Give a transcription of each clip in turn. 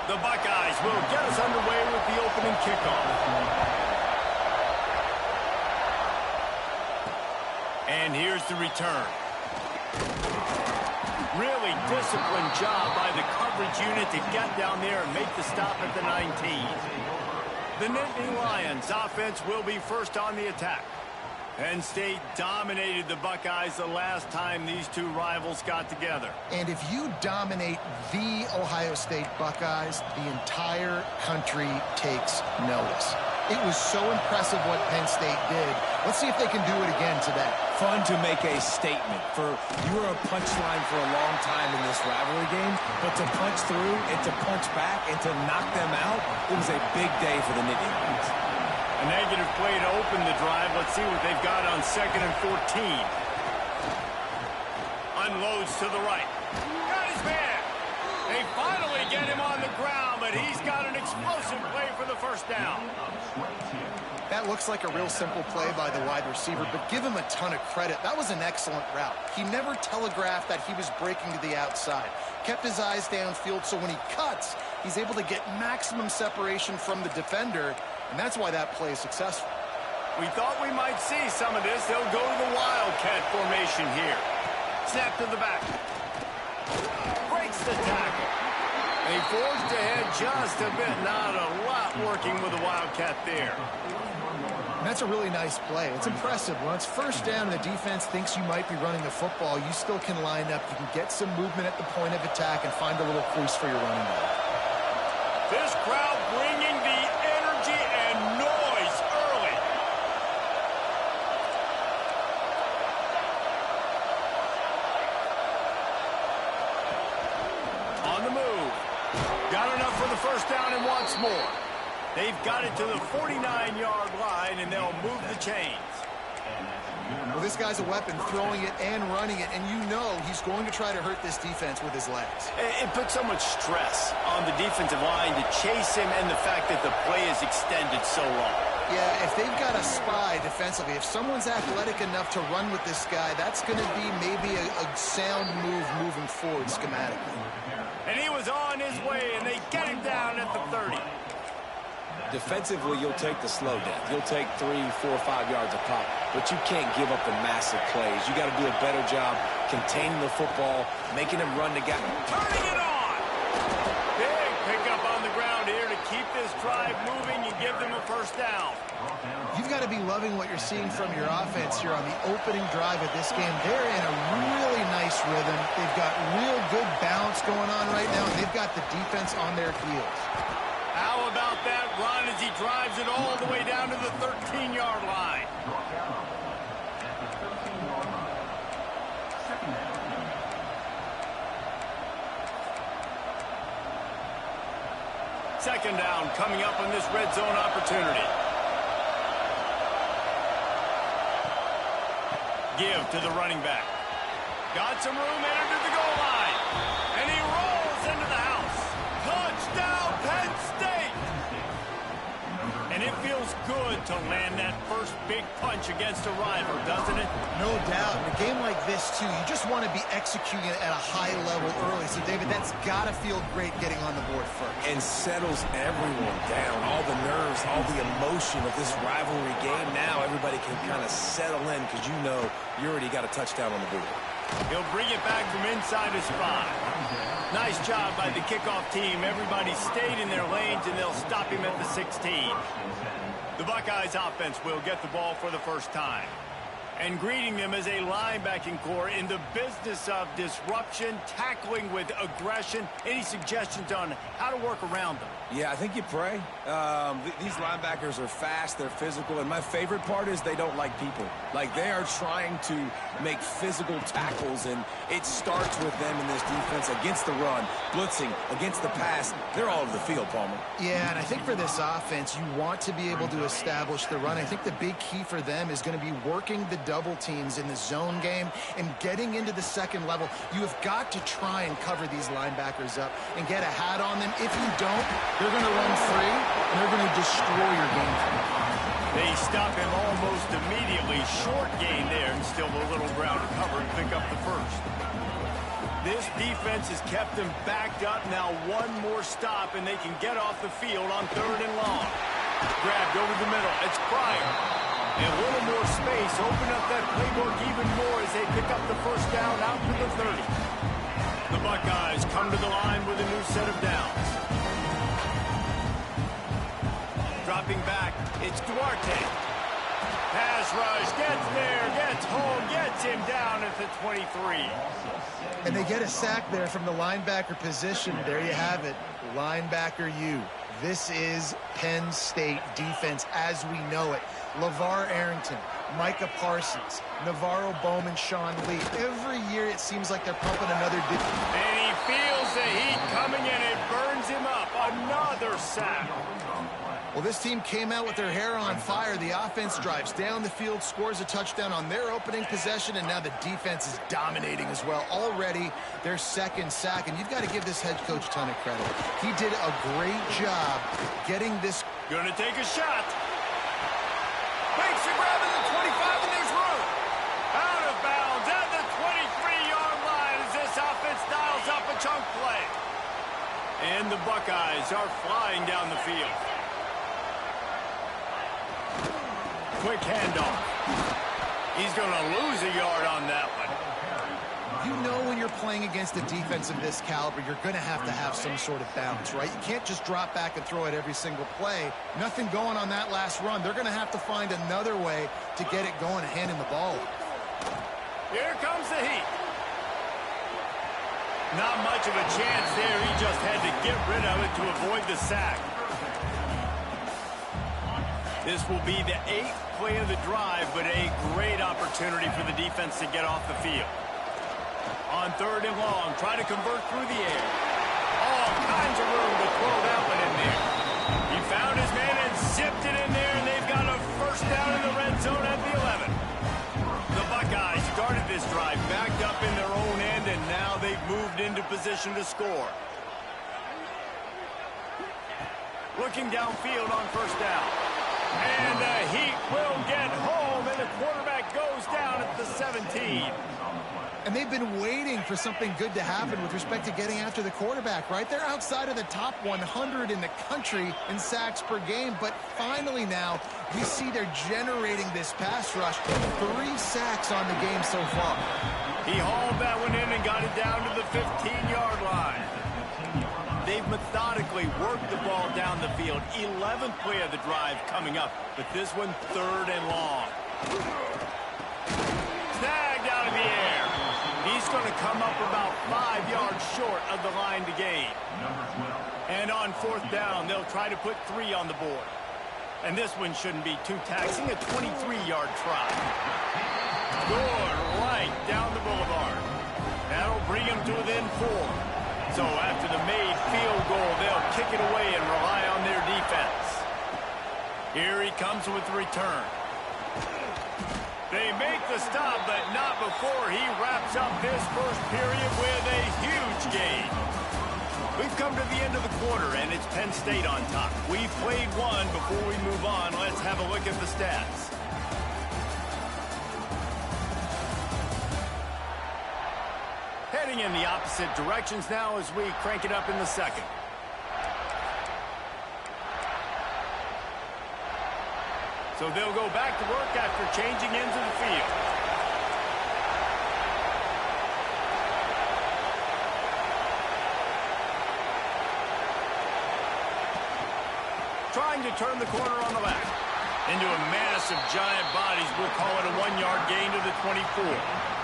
The Buckeyes will get us underway with the opening kickoff. And here's the return. Really disciplined job by the coverage unit to get down there and make the stop at the 19. The Nittany Lions offense will be first on the attack. Penn State dominated the Buckeyes the last time these two rivals got together. And if you dominate the Ohio State Buckeyes, the entire country takes notice. It was so impressive what Penn State did. Let's see if they can do it again today. Fun to make a statement. You were a punchline for a long time in this rivalry game, but to punch through and to punch back and to knock them out, it was a big day for the Nittany Lions. A negative play to open the drive. Let's see what they've got on 2nd and 14. Unloads to the right. Got his man. They finally get him on the ground, but he's got an explosive play for the first down. That looks like a real simple play by the wide receiver, but give him a ton of credit. That was an excellent route. He never telegraphed that he was breaking to the outside. Kept his eyes downfield, so when he cuts, he's able to get maximum separation from the defender, and that's why that play is successful. We thought we might see some of this. They'll go to the Wildcat formation here. Snap to the back. Breaks the tackle. They forged ahead just a bit. Not a lot working with the Wildcat there. And that's a really nice play. It's impressive. When it's first down and the defense thinks you might be running the football, you still can line up. You can get some movement at the point of attack and find a little crease for your running back. This crowd bringing the energy and noise early. On the move. Got enough for the first down and wants more. They've got it to the 49-yard line, and they'll move the chains. Well, this guy's a weapon, throwing it and running it, and you know he's going to try to hurt this defense with his legs. It puts so much stress on the defensive line to chase him, and the fact that the play is extended so long. Yeah, if they've got a spy defensively, if someone's athletic enough to run with this guy, that's going to be maybe a sound move moving forward schematically. And he was on his way, and they get him down at the 30. Defensively, you'll take the slow down. You'll take 3, 4, 5 yards a pop, but you can't give up the massive plays. You got to do a better job containing the football, making him run the gap. Turning it on! Big pickup on the ground here to keep this drive moving and give them a first down. You've got to be loving what you're seeing from your offense here on the opening drive of this game. They're in a really nice rhythm. They've got real good balance going on right now, and they've got the defense on their heels. How about that run as he drives it all the way down to the 13-yard line? Second down coming up on this red zone opportunity. Give to the running back. Got some room into the goal line. And he rolls into the house. Touchdown, Penn State! And it feels good to land that first big punch against a rival, doesn't it? No doubt. In a game like this, too, you just want to be executing it at a high level early. So, David, that's got to feel great getting on the board first. And settles everyone down. All the nerves, all the emotion of this rivalry game. Now everybody can kind of settle in because you know you already got a touchdown on the board. He'll bring it back from inside his 5. Nice job by the kickoff team. Everybody stayed in their lanes, and they'll stop him at the 16. The Buckeyes offense will get the ball for the first time. And greeting them as a linebacking core in the business of disruption, tackling with aggression. Any suggestions on how to work around them? Yeah, I think you pray. These linebackers are fast, they're physical, and my favorite part is they don't like people. Like, they are trying to make physical tackles, and it starts with them in this defense against the run, blitzing, against the pass. They're all over the field, Palmer. Yeah, and I think for this offense, you want to be able to establish the run. I think the big key for them is going to be working the double teams in the zone game and getting into the second level. You have got to try and cover these linebackers up and get a hat on them. If you don't, they're going to run free, and they're going to destroy your game plan. They stop him almost immediately. Short gain there, and still a little ground to cover and pick up the first. This defense has kept them backed up. Now one more stop, and they can get off the field on 3rd and long. Grabbed over the middle. It's Pryor. And a little more space. Open up that playbook even more as they pick up the first down out to the 30. The Buckeyes come to the line with a new set of downs. Dropping back, it's Duarte. Pass rush, gets there, gets home, gets him down at the 23. And they get a sack there from the linebacker position. There you have it, linebacker U. This is Penn State defense as we know it. LeVar Arrington, Micah Parsons, Navarro Bowman, Sean Lee. Every year it seems like they're pumping another dude. And he feels the heat coming in. It burns him up. Another sack. Well, this team came out with their hair on fire. The offense drives down the field, scores a touchdown on their opening possession, and now the defense is dominating as well. Already their second sack, and you've got to give this head coach a ton of credit. He did a great job getting this. Gonna take a shot. Makes a grab at the 25, and there's room. Out of bounds at the 23-yard line as this offense dials up a chunk play. And the Buckeyes are flying down the field. Quick handoff. He's going to lose a yard on that one. You know when you're playing against a defense of this caliber, you're going to have some sort of balance, right? You can't just drop back and throw it every single play. Nothing going on that last run. They're going to have to find another way to get it going and handing the ball. Here comes the heat. Not much of a chance there. He just had to get rid of it to avoid the sack. This will be the 8th play of the drive, but a great opportunity for the defense to get off the field. On 3rd and long, try to convert through the air. All kinds of room to throw that one in there. He found his man and zipped it in there, and they've got a first down in the red zone at the 11. The Buckeyes started this drive backed up in their own end, and now they've moved into position to score. Looking downfield on first down. And the Heat will get home, and the quarterback goes down at the 17. And they've been waiting for something good to happen with respect to getting after the quarterback, right? They're outside of the top 100 in the country in sacks per game, but finally now we see they're generating this pass rush. 3 sacks on the game so far. He hauled that one in and got it down to the 15-yard line. They've methodically worked the ball down the field. 11th play of the drive coming up, but this one 3rd and long. Snagged out of the air. He's going to come up about 5 yards short of the line to gain. And on 4th down, they'll try to put 3 on the board. And this one shouldn't be too taxing, a 23-yard try. Scored right down the boulevard. That'll bring him to within 4. So after the made field goal, they'll kick it away and rely on their defense. Here he comes with the return. They make the stop, but not before he wraps up this first period with a huge gain. We've come to the end of the quarter, and it's Penn State on top. We've played one. Before we move on, let's have a look at the stats. Heading in the opposite directions now as we crank it up in the second. So they'll go back to work after changing ends of the field. Trying to turn the corner on the left. Into a mass of giant bodies, we'll call it a 1-yard gain to the 24.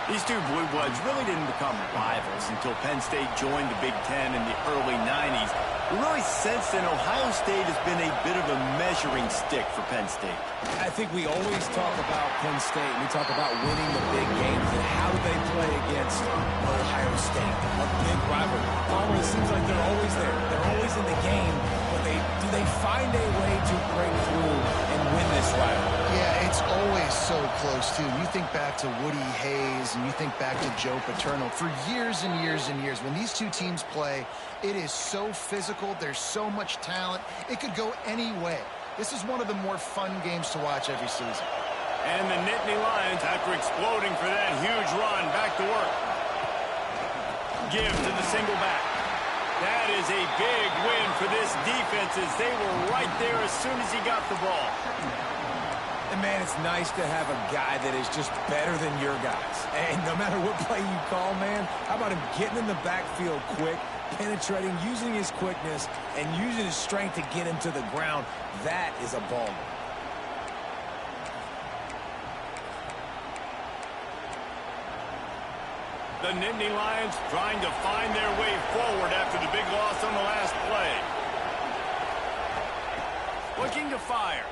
These two Blue Bloods really didn't become rivals until Penn State joined the Big Ten in the early 90s. We really sensed that Ohio State has been a bit of a measuring stick for Penn State. I think we always talk about Penn State. We talk about winning the big games and how do they play against Ohio State, a big rival. It seems like they're always there. They're always in the game, but do they find a way to break through and win this rival? Yeah, it's always so close, too. You think back to Woody Hayes and you think back to Joe Paterno. For years and years and years, when these two teams play, it is so physical. There's so much talent. It could go any way. This is one of the more fun games to watch every season. And the Nittany Lions, after exploding for that huge run, back to work. Give to the single back. That is a big win for this defense as they were right there as soon as he got the ball. And, man, it's nice to have a guy that is just better than your guys. And no matter what play you call, man, how about him getting in the backfield quick, penetrating, using his quickness, and using his strength to get him to the ground. That is a baller. The Nittany Lions trying to find their way forward after the big loss on the last play. Looking to fire.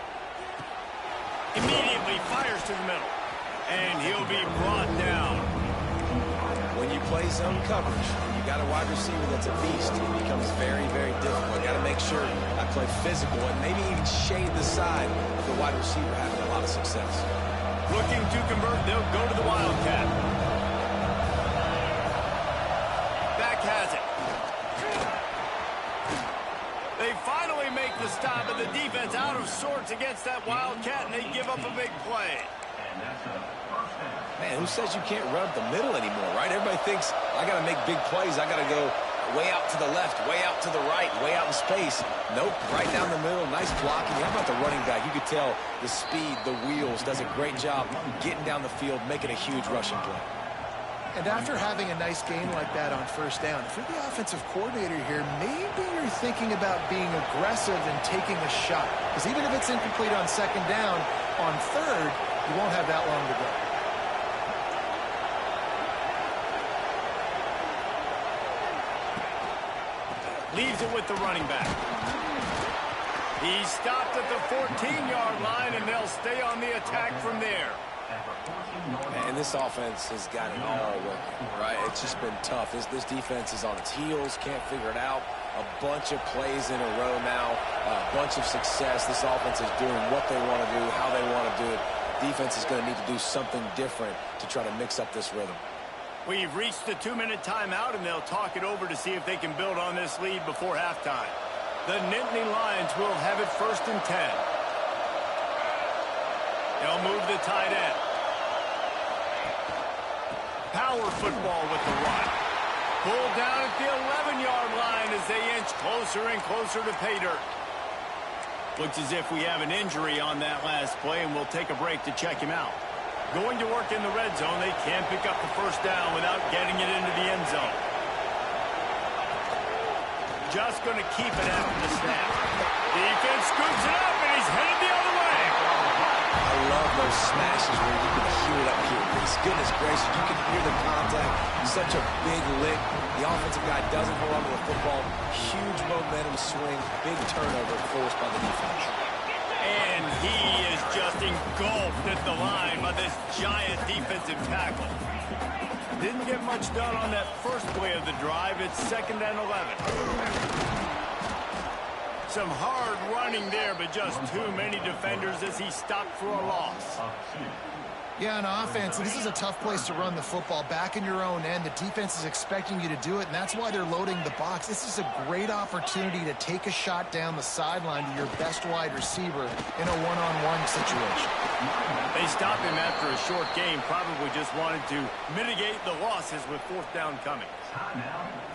Immediately fires to the middle. And he'll be brought down. When you play zone coverage, you got a wide receiver that's a beast. It becomes very, very difficult. Got to make sure I play physical and maybe even shade the side of the wide receiver having a lot of success. Looking to convert, they'll go to the Wildcat. Back has it. They finally make the stop, and the defense out of sorts against that Wildcat, and they give up a big play. Man, who says you can't run up the middle anymore, right? Everybody thinks, I got to make big plays. I got to go way out to the left, way out to the right, way out in space. Nope, right down the middle, nice blocking. How about the running back? You could tell the speed, the wheels, does a great job getting down the field, making a huge rushing play. And after having a nice game like that on first down, if you're the offensive coordinator here, maybe you're thinking about being aggressive and taking a shot. Because even if it's incomplete on second down, on third, you won't have that long to go. Leaves it with the running back. He stopped at the 14-yard line, and they'll stay on the attack from there. And this offense has got it all working, right? It's just been tough. This defense is on its heels, can't figure it out. A bunch of plays in a row now, a bunch of success. This offense is doing what they want to do, how they want to do it. Defense is going to need to do something different to try to mix up this rhythm. We've reached the 2-minute timeout, and they'll talk it over to see if they can build on this lead before halftime. The Nittany Lions will have it 1st and 10. They'll move the tight end. Power football with the run. Pulled down at the 11-yard line as they inch closer and closer to pay dirt. Looks as if we have an injury on that last play, and we'll take a break to check him out. Going to work in the red zone, they can't pick up the first down without getting it into the end zone. Just going to keep it after the snap. Defense scoops it up, and he's headed the other way. I love those smashes where you can hear it up here. Goodness gracious, you can hear the contact. Such a big lick. The offensive guy doesn't hold on to the football. Huge momentum swing. Big turnover forced by the defense. And he is just engulfed at the line by this giant defensive tackle. Didn't get much done on that first play of the drive. It's 2nd and 11. Some hard running there, but just too many defenders as he stopped for a loss. Yeah, on offense, this is a tough place to run the football. Back in your own end, the defense is expecting you to do it, and that's why they're loading the box. This is a great opportunity to take a shot down the sideline to your best wide receiver in a one-on-one situation. They stopped him after a short game, probably just wanted to mitigate the losses with 4th down coming.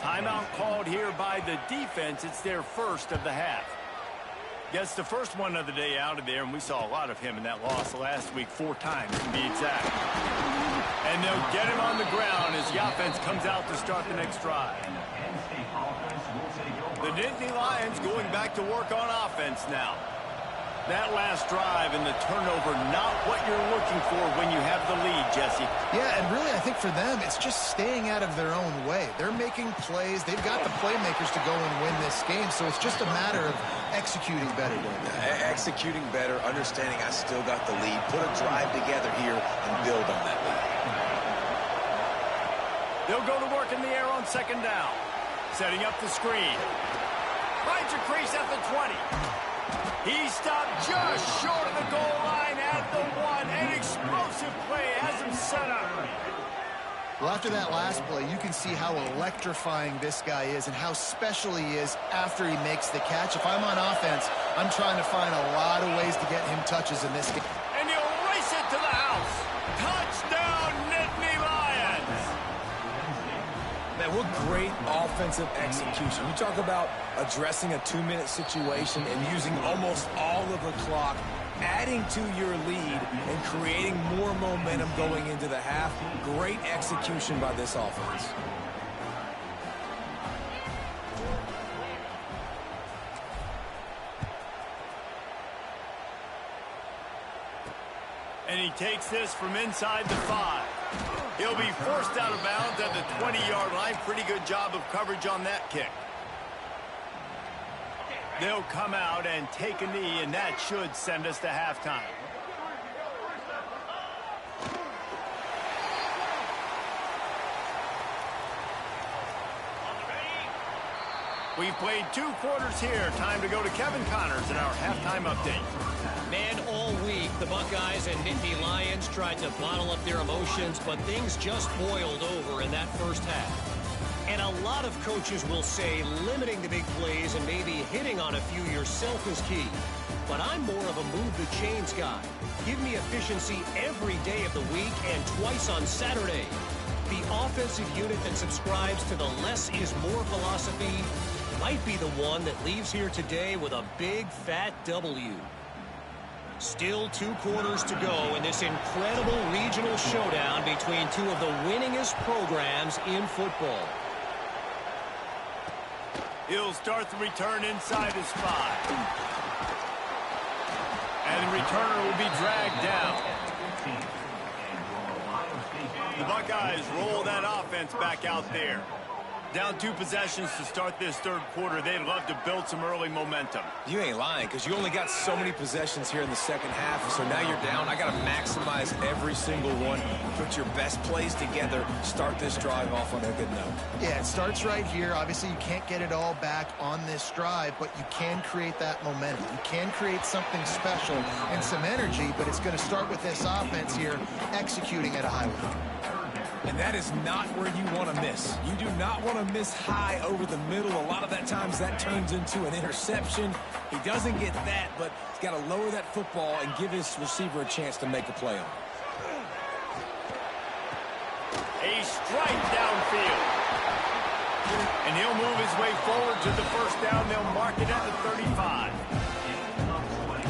Timeout called here by the defense. It's their first of the half. Gets the first one of the day out of there, and we saw a lot of him in that loss last week, 4 times to be exact. And they'll get him on the ground as the offense comes out to start the next drive. The Nittany Lions going back to work on offense now. That last drive and the turnover, not what you're looking for when you have the lead, Jesse. Yeah, and really, I think for them, it's just staying out of their own way. They're making plays. They've got the playmakers to go and win this game, so it's just a matter of executing better. Executing better, understanding I still got the lead. Put a drive together here and build on that lead. They'll go to work in the air on 2nd down. Setting up the screen. Finds a crease at the 20. He stopped just short of the goal line at the 1. An explosive play has him set up. Well, after that last play, you can see how electrifying this guy is and how special he is after he makes the catch. If I'm on offense, I'm trying to find a lot of ways to get him touches in this game. And he'll race it to the house. Touchdown, Nittany Lions. Man, Man, what great offensive execution. You talk about addressing a 2-minute situation and using almost all of the clock, adding to your lead and creating more momentum going into the half. Great execution by this offense. And he takes this from inside the 5. He'll be forced out of bounds at the 20-yard line. Pretty good job of coverage on that kick. They'll come out and take a knee, and that should send us to halftime. We've played 2 quarters here. Time to go to Kevin Connors in our halftime update. Man, all week, the Buckeyes and Nittany Lions tried to bottle up their emotions, but things just boiled over in that first half. And a lot of coaches will say limiting the big plays and maybe hitting on a few yourself is key. But I'm more of a move the chains guy. Give me efficiency every day of the week and twice on Saturday. The offensive unit that subscribes to the less is more philosophy might be the one that leaves here today with a big fat W. Still 2 quarters to go in this incredible regional showdown between 2 of the winningest programs in football. He'll start the return inside his 5. And the returner will be dragged down. The Buckeyes roll that offense back out there. Down 2 possessions to start this 3rd quarter. They'd love to build some early momentum. You ain't lying, because you only got so many possessions here in the second half, so now you're down. I got to maximize every single one. Put your best plays together. Start this drive off on a good note. Yeah, it starts right here. Obviously, you can't get it all back on this drive, but you can create that momentum. You can create something special and some energy, but it's going to start with this offense here executing at a high level. And that is not where you want to miss. You do not want to miss high over the middle. A lot of that times that turns into an interception. He doesn't get that, but he's got to lower that football and give his receiver a chance to make a play on it. A strike downfield. And he'll move his way forward to the first down. They'll mark it at the 35.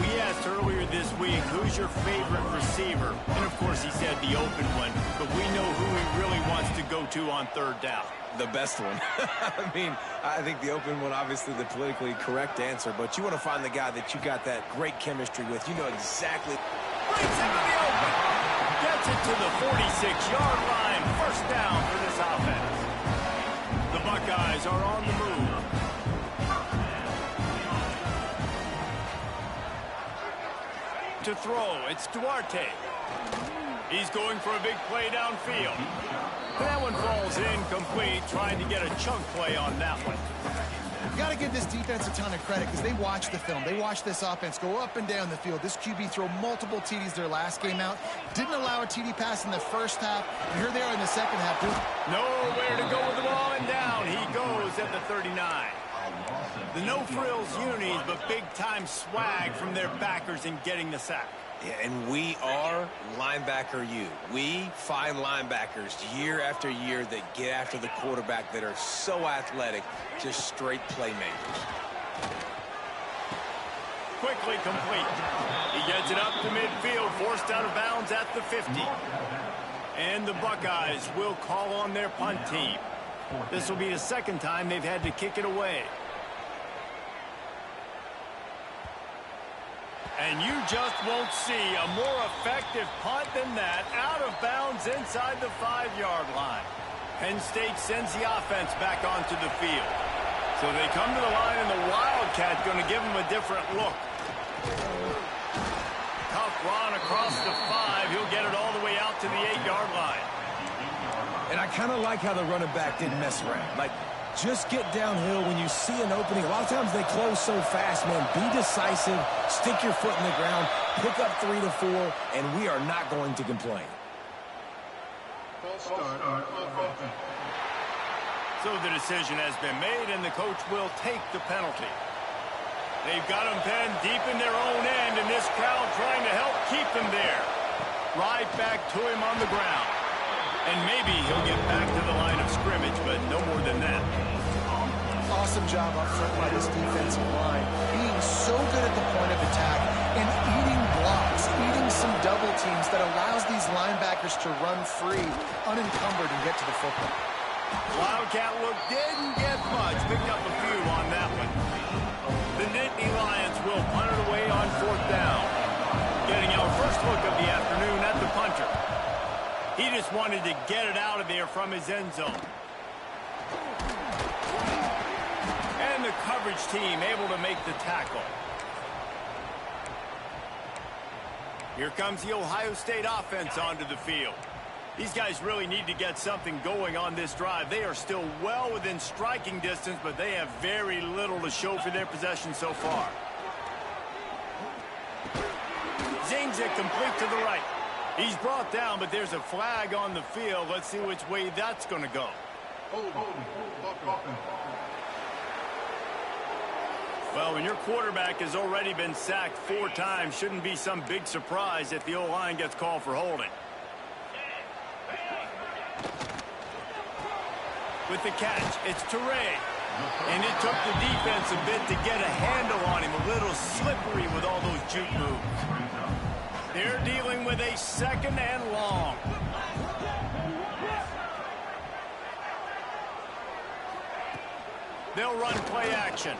We asked earlier this week, who's your favorite receiver? And, of course, he said the open one. But we know who he really wants to go to on 3rd down. The best one. I mean, I think the open one, obviously the politically correct answer. But you want to find the guy that you got that great chemistry with. You know exactly. Brings into the open. Gets it to the 46-yard line. First down for this offense. The Buckeyes are on the move. To throw, it's Duarte. He's going for a big play downfield. That one falls incomplete, trying to get a chunk play on that one. You got to give this defense a ton of credit because they watched the film. They watched this offense go up and down the field. This QB throw multiple TDs their last game out. Didn't allow a TD pass in the first half. And here they are in the second half. Nowhere to go with the ball, and down he goes at the 39. The no-frills unis, but big-time swag from their backers in getting the sack. Yeah, and we are linebacker U. We find linebackers year after year that get after the quarterback that are so athletic, just straight playmakers. Quickly complete. He gets it up to midfield, forced out of bounds at the 50. And the Buckeyes will call on their punt team. This will be the 2nd time they've had to kick it away. And you just won't see a more effective punt than that, out of bounds inside the 5-yard line. Penn State sends the offense back onto the field. So they come to the line, and the Wildcat going to give them a different look. Tough run across the 5. He'll get it all the way out to the 8-yard line. And I kind of like how the running back didn't mess around. Like, just get downhill when you see an opening. A lot of times they close so fast, man. Be decisive, stick your foot in the ground, pick up 3 to 4, and we are not going to complain. So the decision has been made, and the coach will take the penalty. They've got him, Penn, deep in their own end, and this crowd trying to help keep them there. Right back to him on the ground. And maybe he'll get back to the line of scrimmage, but no more than that. Awesome job up front by this defensive line. Being so good at the point of attack and eating blocks, eating some double teams that allows these linebackers to run free, unencumbered, and get to the football. Wildcat look didn't get much. Picked up a few on that one. The Nittany Lions will punt it away on 4th down. Getting our first look of the afternoon at the punter. He just wanted to get it out of there from his end zone. And the coverage team able to make the tackle. Here comes the Ohio State offense onto the field. These guys really need to get something going on this drive. They are still well within striking distance, but they have very little to show for their possession so far. Zings it complete to the right. He's brought down, but there's a flag on the field. Let's see which way that's going to go. Well, when your quarterback has already been sacked 4 times, shouldn't be some big surprise if the O-line gets called for holding. With the catch, it's Teray. And it took the defense a bit to get a handle on him. A little slippery with all those juke moves. They're dealing with a 2nd and long. They'll run play action.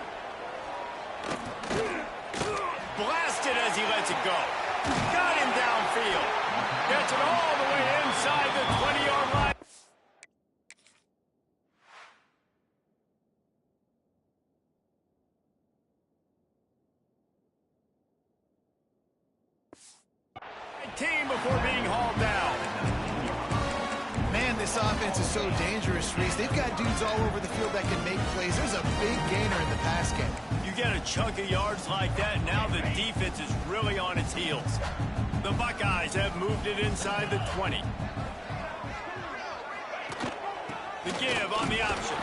Blasted as he lets it go. Got him downfield. Gets it all the way inside the 20-yard line. Team before being hauled down. Man, this offense is so dangerous, Reese. They've got dudes all over the field that can make plays. There's a big gainer in the pass game. You get a chunk of yards like that, now the defense is really on its heels. The Buckeyes have moved it inside the 20. The give on the option.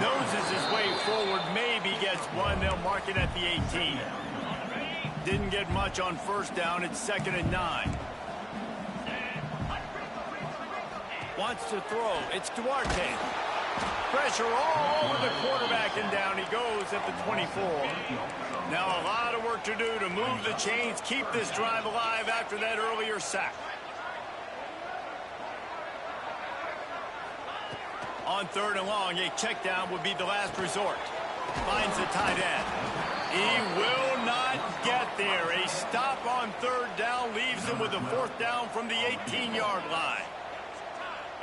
Noses his way forward, maybe gets one. They'll mark it at the 18. Didn't get much on 1st down. It's 2nd and 9. Wants to throw. It's Duarte. Pressure all over the quarterback, and down he goes at the 24. Now a lot of work to do to move the chains, keep this drive alive after that earlier sack. On 3rd and long, a check down would be the last resort. Finds the tight end. He will not get there. A stop on 3rd down leaves him with a 4th down from the 18-yard line.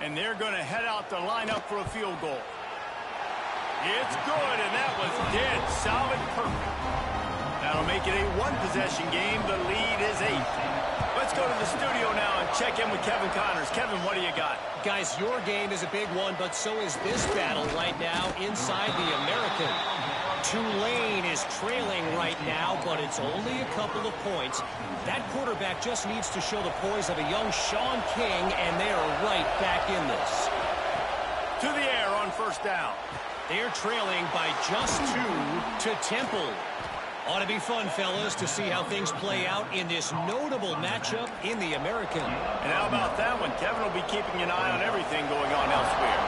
And they're going to head out to line up for a field goal. It's good, and that was dead solid perfect. That'll make it a 1-possession game. The lead is 8. Let's go to the studio now and check in with Kevin Connors. Kevin, what do you got? Guys, your game is a big one, but so is this battle right now inside the American. Tulane is trailing right now, but it's only a couple of points. That quarterback just needs to show the poise of a young Sean King, and they are right back in this. To the air on 1st down. They're trailing by just 2 to Temple. Ought to be fun, fellas, to see how things play out in this notable matchup in the American. And how about that one? Kevin will be keeping an eye on everything going on elsewhere.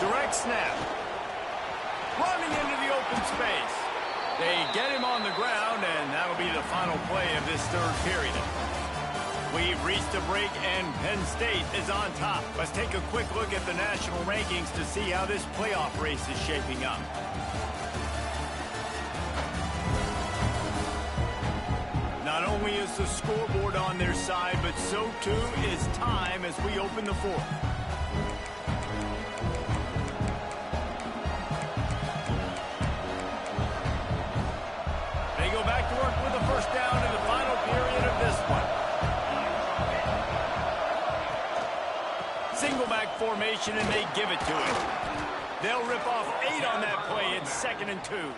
Direct snap. Running into the open space. They get him on the ground, and that'll be the final play of this 3rd period. We've reached a break, and Penn State is on top. Let's take a quick look at the national rankings to see how this playoff race is shaping up. Not only is the scoreboard on their side, but so too is time as we open the 4th. They go back to work with the 1st down in the final period of this one. Single back formation, and they give it to him. They'll rip off 8 on that play. It's 2nd and 2.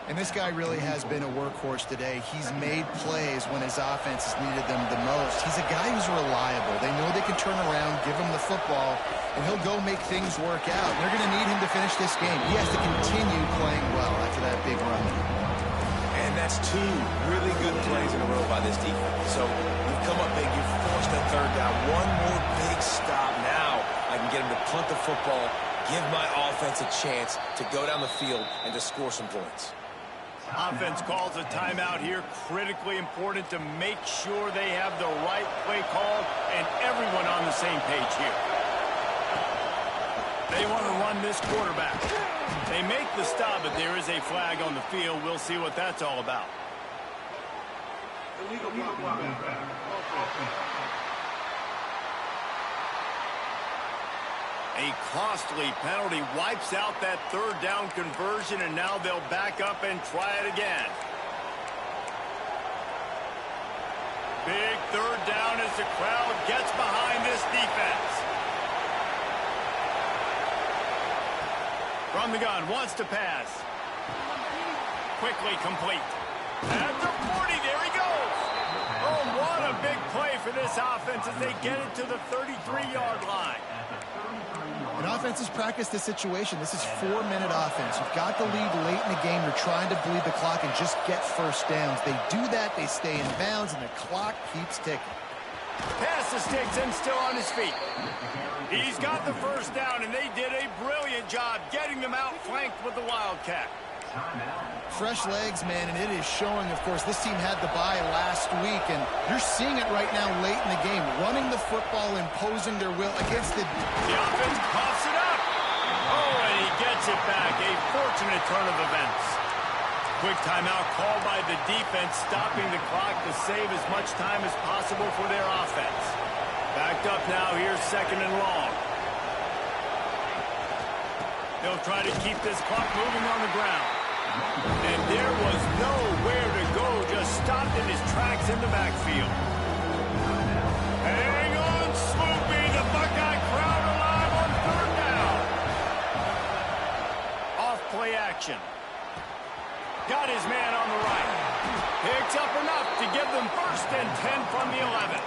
And this guy really has been a workhorse today. He's made plays when his offense has needed them the most. He's a guy who's reliable. They know they can turn around, give him the football, and he'll go make things work out. They're going to need him to finish this game. He has to continue playing well after that big run. And that's 2 really good plays in a row by this defense. So you've come up big, you've punt the football, give my offense a chance to go down the field and to score some points. Offense calls a timeout here. Critically important to make sure they have the right play called and everyone on the same page here. They want to run this quarterback. They make the stop, but there is a flag on the field. We'll see what that's all about. A costly penalty wipes out that third down conversion, and now they'll back up and try it again. Big third down as the crowd gets behind this defense. From the gun, wants to pass. Quickly complete. At the 40, there he goes. Oh, what a big play for this offense as they get it to the 33-yard line. And offenses practice this situation. This is 4-minute offense. You've got the lead late in the game. You're trying to bleed the clock and just get first downs. They do that, they stay in bounds, and the clock keeps ticking. Pass to Sticks and still on his feet. He's got the first down, and they did a brilliant job getting them outflanked with the Wildcat. Fresh legs, man, and it is showing, of course. This team had the bye last week, and you're seeing it right now late in the game. Running the football, imposing their will against the... The offense coughs it up. Oh, and he gets it back. A fortunate turn of events. Quick timeout called by the defense, stopping the clock to save as much time as possible for their offense. Backed up now, here's second and long. They'll try to keep this clock moving on the ground. And there was nowhere to go, just stopped in his tracks in the backfield. Hang on, Sloopy, the Buckeye crowd alive on third down. Off play action. Got his man on the right. Picks up enough to give them first and 10 from the 11.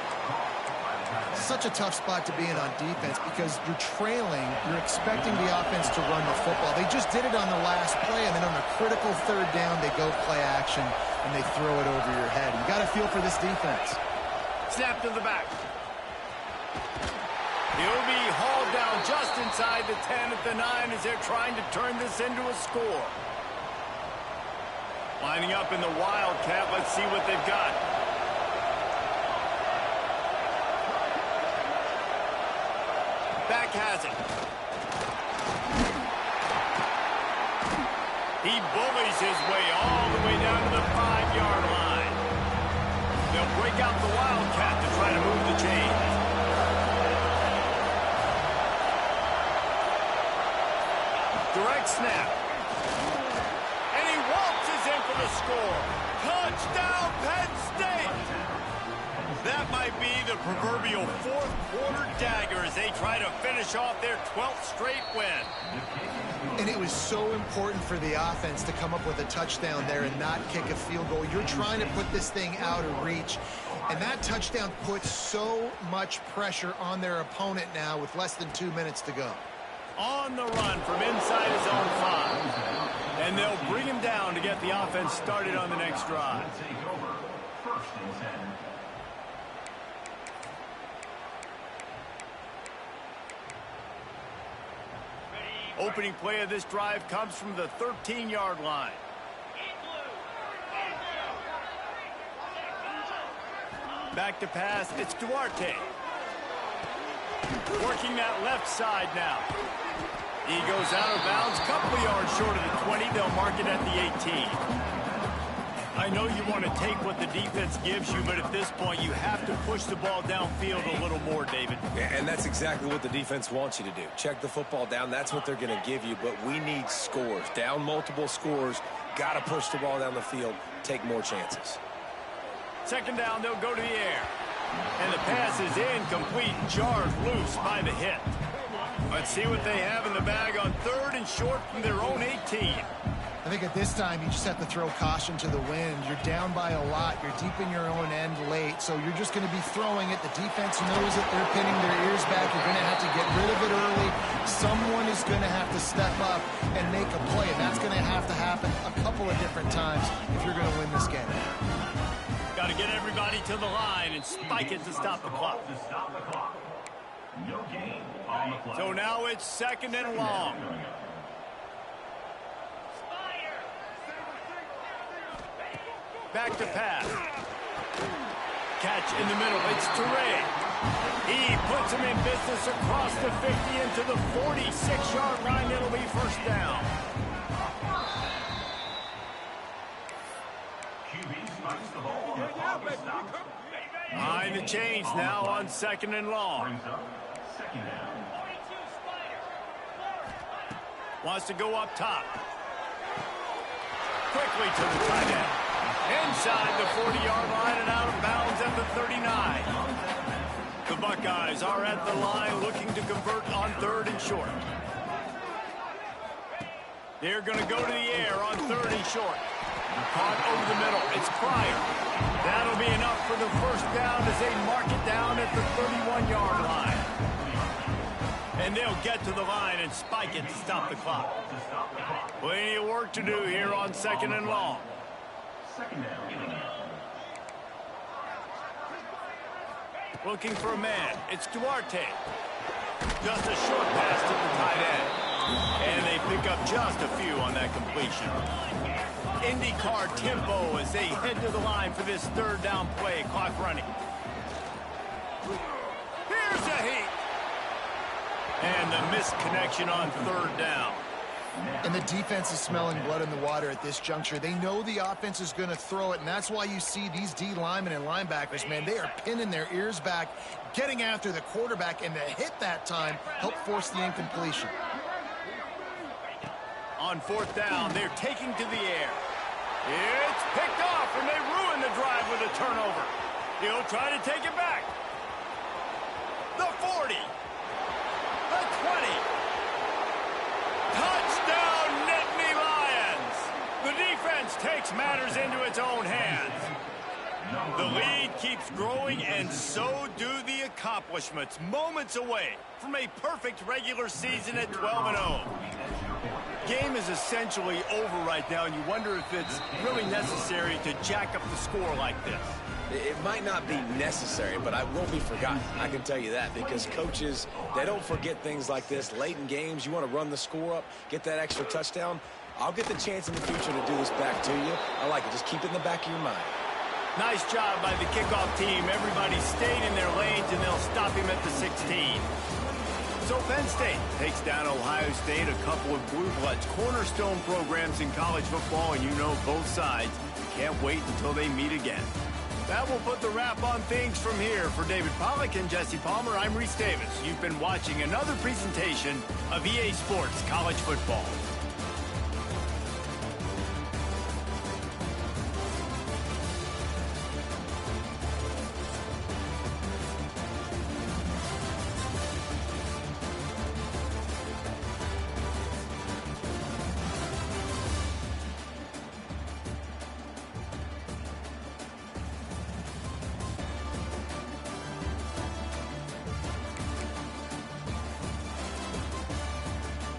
Such a tough spot to be in on defense because you're trailing, you're expecting the offense to run the football. They just did it on the last play, and then on the critical third down, they go play action, and they throw it over your head. You got to feel for this defense. Snap to the back. He'll be hauled down just inside the 10 at the 9 as they're trying to turn this into a score. Lining up in the Wildcat, let's see what they've got. Back has it. He bullies his way all the way down to the 5-yard line. They'll break out the Wildcat to try to move the chains. Direct snap. And he waltzes in for the score. Touchdown, Penn State! That might be the proverbial fourth quarter dagger as they try to finish off their 12th straight win. And it was so important for the offense to come up with a touchdown there and not kick a field goal. You're trying to put this thing out of reach. And that touchdown puts so much pressure on their opponent now with less than 2 minutes to go. On the run from inside his own 5. And they'll bring him down to get the offense started on the next drive. Opening play of this drive comes from the 13-yard line. Back to pass, it's Duarte. Working that left side now. He goes out of bounds, a couple of yards short of the 20. They'll mark it at the 18. I know you want to take what the defense gives you, but at this point you have to push the ball downfield a little more, David. Yeah, and that's exactly what the defense wants you to do. Check the football down. That's what they're going to give you, but we need scores. Down multiple scores, got to push the ball down the field, take more chances. Second down, they'll go to the air. And the pass is incomplete, jarred loose by the hit. Let's see what they have in the bag on third and short from their own 18. I think at this time, you just have to throw caution to the wind. You're down by a lot. You're deep in your own end late, so you're just going to be throwing it. The defense knows it. They're pinning their ears back. You're going to have to get rid of it early. Someone is going to have to step up and make a play, and that's going to have to happen a couple of different times if you're going to win this game. Got to get everybody to the line and spike it to stop the clock. So now it's second and long. Back to pass. Catch in the middle. It's Teray. He puts him in business across the 50 into the 46-yard line. It'll be first down. Behind the chains now on second and long. Wants to go up top. Quickly to the tight end. Inside the 40-yard line and out of bounds at the 39. The Buckeyes are at the line looking to convert on third and short. They're going to go to the air on third and short. Caught over the middle. It's Pryor. That'll be enough for the first down as they mark it down at the 31-yard line. And they'll get to the line and spike it to stop the clock. Plenty of work to do here on second and long. Looking for a man. It's Duarte. Just a short pass to the tight end. And they pick up just a few on that completion. IndyCar tempo as they head to the line for this third down play. Clock running. Here's a heat. And the missed connection on third down. And the defense is smelling blood in the water at this juncture. They know the offense is going to throw it, and that's why you see these D linemen and linebackers, man, they are pinning their ears back, getting after the quarterback, and the hit that time helped force the incompletion. On fourth down, they're taking to the air. It's picked off, and they ruin the drive with a turnover. He'll try to take it back. The 40. The 20. Touchdown, Nittany Lions! The defense takes matters into its own hands. The lead keeps growing, and so do the accomplishments. Moments away from a perfect regular season at 12-0. Game is essentially over right now, and you wonder if it's really necessary to jack up the score like this. It might not be necessary, but I won't be forgotten. I can tell you that, because coaches, they don't forget things like this. Late in games, you want to run the score up, get that extra touchdown. I'll get the chance in the future to do this back to you. I like it. Just keep it in the back of your mind. Nice job by the kickoff team. Everybody stayed in their lanes, and they'll stop him at the 16. So Penn State takes down Ohio State, a couple of blue bloods, cornerstone programs in college football, and you know both sides can't wait until they meet again. That will put the wrap on things from here. For David Pollack and Jesse Palmer, I'm Reese Davis. You've been watching another presentation of EA Sports College Football.